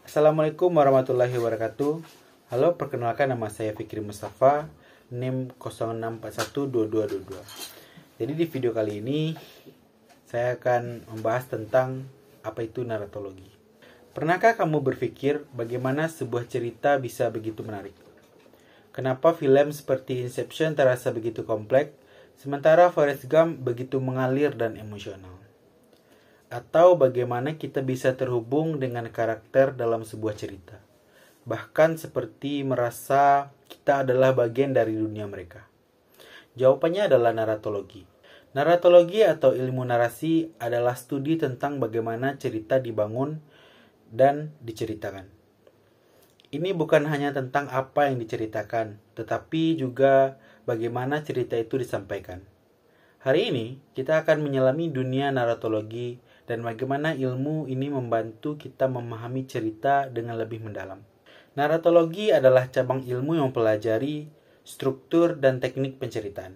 Assalamualaikum warahmatullahi wabarakatuh. Halo, perkenalkan nama saya Fikri Mustafa, NIM 06412222. Jadi di video kali ini saya akan membahas tentang apa itu naratologi. Pernahkah kamu berpikir bagaimana sebuah cerita bisa begitu menarik? Kenapa film seperti Inception terasa begitu kompleks, sementara Forrest Gump begitu mengalir dan emosional? Atau bagaimana kita bisa terhubung dengan karakter dalam sebuah cerita, bahkan seperti merasa kita adalah bagian dari dunia mereka? Jawabannya adalah naratologi. Naratologi atau ilmu narasi adalah studi tentang bagaimana cerita dibangun dan diceritakan. Ini bukan hanya tentang apa yang diceritakan, tetapi juga bagaimana cerita itu disampaikan. Hari ini kita akan menyelami dunia naratologi dan bagaimana ilmu ini membantu kita memahami cerita dengan lebih mendalam. Naratologi adalah cabang ilmu yang mempelajari struktur dan teknik penceritaan.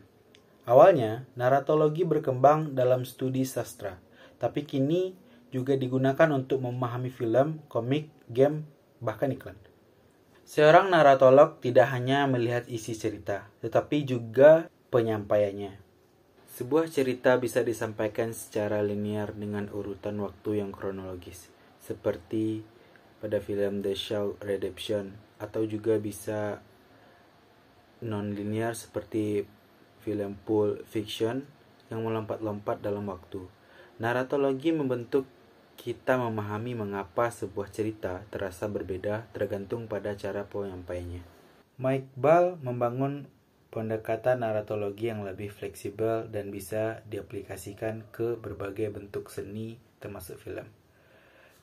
Awalnya, naratologi berkembang dalam studi sastra, tapi kini juga digunakan untuk memahami film, komik, game, bahkan iklan. Seorang naratolog tidak hanya melihat isi cerita, tetapi juga penyampaiannya. Sebuah cerita bisa disampaikan secara linear dengan urutan waktu yang kronologis, seperti pada film The Shawshank Redemption, atau juga bisa non-linear seperti film Pulp Fiction yang melompat-lompat dalam waktu. Naratologi membentuk kita memahami mengapa sebuah cerita terasa berbeda tergantung pada cara penyampaiannya. Mike Ball membangun pendekatan naratologi yang lebih fleksibel dan bisa diaplikasikan ke berbagai bentuk seni termasuk film.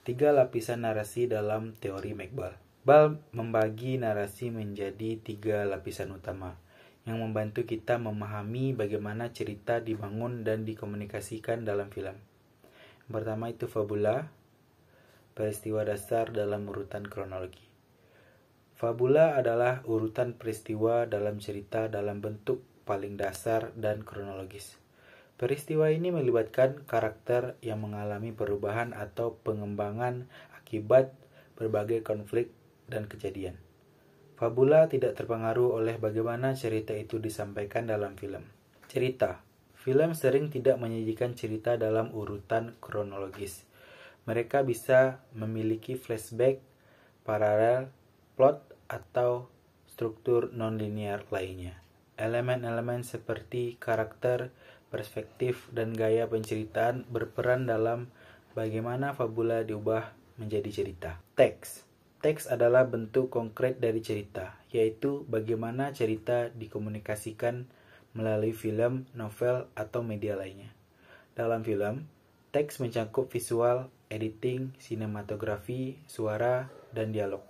3 lapisan narasi dalam teori McBall. Ball membagi narasi menjadi 3 lapisan utama yang membantu kita memahami bagaimana cerita dibangun dan dikomunikasikan dalam film. Yang pertama itu fabula, peristiwa dasar dalam urutan kronologi. Fabula adalah urutan peristiwa dalam cerita dalam bentuk paling dasar dan kronologis. Peristiwa ini melibatkan karakter yang mengalami perubahan atau pengembangan akibat berbagai konflik dan kejadian. Fabula tidak terpengaruh oleh bagaimana cerita itu disampaikan dalam film. Cerita. Film sering tidak menyajikan cerita dalam urutan kronologis. Mereka bisa memiliki flashback, paralel, plot, atau struktur non-linear lainnya. Elemen-elemen seperti karakter, perspektif, dan gaya penceritaan berperan dalam bagaimana fabula diubah menjadi cerita. Teks. Teks adalah bentuk konkret dari cerita, yaitu bagaimana cerita dikomunikasikan melalui film, novel, atau media lainnya. Dalam film, teks mencakup visual, editing, sinematografi, suara, dan dialog.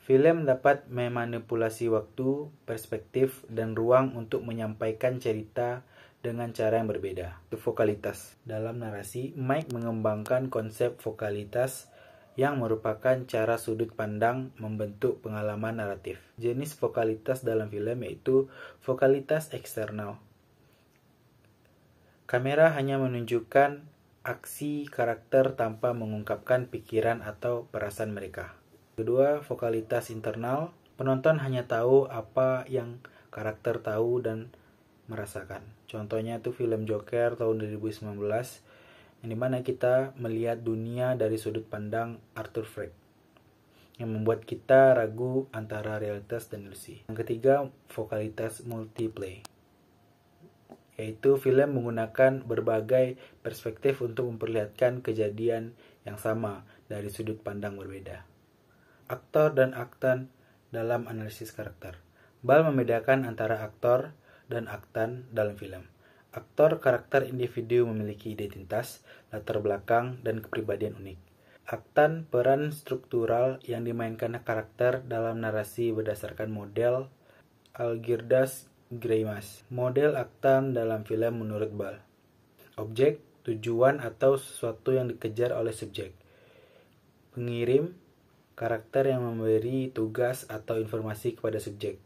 Film dapat memanipulasi waktu, perspektif, dan ruang untuk menyampaikan cerita dengan cara yang berbeda. Vokalitas. Dalam narasi, Mike mengembangkan konsep vokalitas yang merupakan cara sudut pandang membentuk pengalaman naratif. Jenis vokalitas dalam film yaitu vokalitas eksternal. Kamera hanya menunjukkan aksi karakter tanpa mengungkapkan pikiran atau perasaan mereka. Kedua, vokalitas internal. Penonton hanya tahu apa yang karakter tahu dan merasakan. Contohnya itu film Joker tahun 2019, yang dimana kita melihat dunia dari sudut pandang Arthur Fleck, yang membuat kita ragu antara realitas dan ilusi. Yang ketiga, vokalitas multiplay, yaitu film menggunakan berbagai perspektif untuk memperlihatkan kejadian yang sama dari sudut pandang berbeda. Aktor dan aktan dalam analisis karakter. Ball membedakan antara aktor dan aktan dalam film. Aktor karakter individu memiliki identitas, latar belakang, dan kepribadian unik. Aktan peran struktural yang dimainkan karakter dalam narasi berdasarkan model Algirdas Greimas. Model aktan dalam film menurut Ball. Objek, tujuan atau sesuatu yang dikejar oleh subjek. Pengirim, karakter yang memberi tugas atau informasi kepada subjek.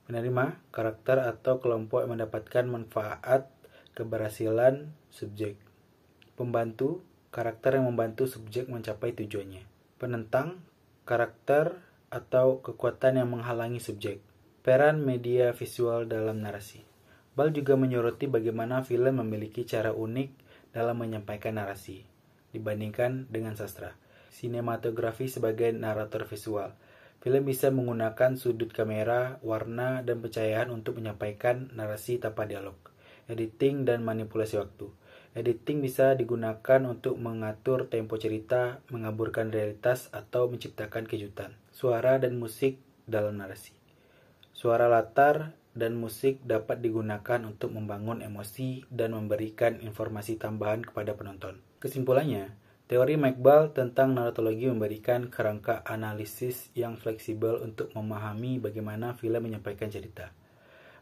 Penerima, karakter atau kelompok yang mendapatkan manfaat keberhasilan subjek. Pembantu, karakter yang membantu subjek mencapai tujuannya. Penentang, karakter atau kekuatan yang menghalangi subjek. Peran media visual dalam narasi. Ball juga menyoroti bagaimana film memiliki cara unik dalam menyampaikan narasi dibandingkan dengan sastra. Sinematografi sebagai narator visual. Film bisa menggunakan sudut kamera, warna, dan pencahayaan untuk menyampaikan narasi tanpa dialog. Editing dan manipulasi waktu. Editing bisa digunakan untuk mengatur tempo cerita, mengaburkan realitas, atau menciptakan kejutan. Suara dan musik dalam narasi. Suara latar dan musik dapat digunakan untuk membangun emosi dan memberikan informasi tambahan kepada penonton. Kesimpulannya, teori McBall tentang naratologi memberikan kerangka analisis yang fleksibel untuk memahami bagaimana film menyampaikan cerita.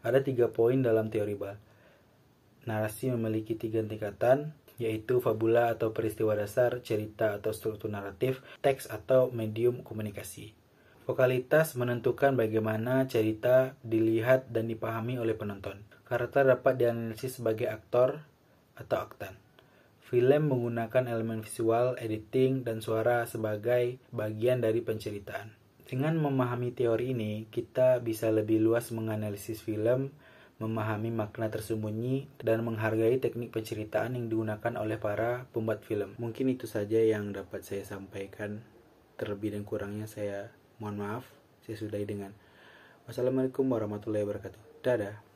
Ada 3 poin dalam teori Ball. Narasi memiliki 3 tingkatan, yaitu fabula atau peristiwa dasar, cerita atau struktur naratif, teks atau medium komunikasi. Vokalitas menentukan bagaimana cerita dilihat dan dipahami oleh penonton. Karakter dapat dianalisis sebagai aktor atau aktan. Film menggunakan elemen visual, editing, dan suara sebagai bagian dari penceritaan. Dengan memahami teori ini, kita bisa lebih luas menganalisis film, memahami makna tersembunyi, dan menghargai teknik penceritaan yang digunakan oleh para pembuat film. Mungkin itu saja yang dapat saya sampaikan. Terlebih dan kurangnya saya mohon maaf. Saya sudahi dengan wassalamualaikum warahmatullahi wabarakatuh. Dadah.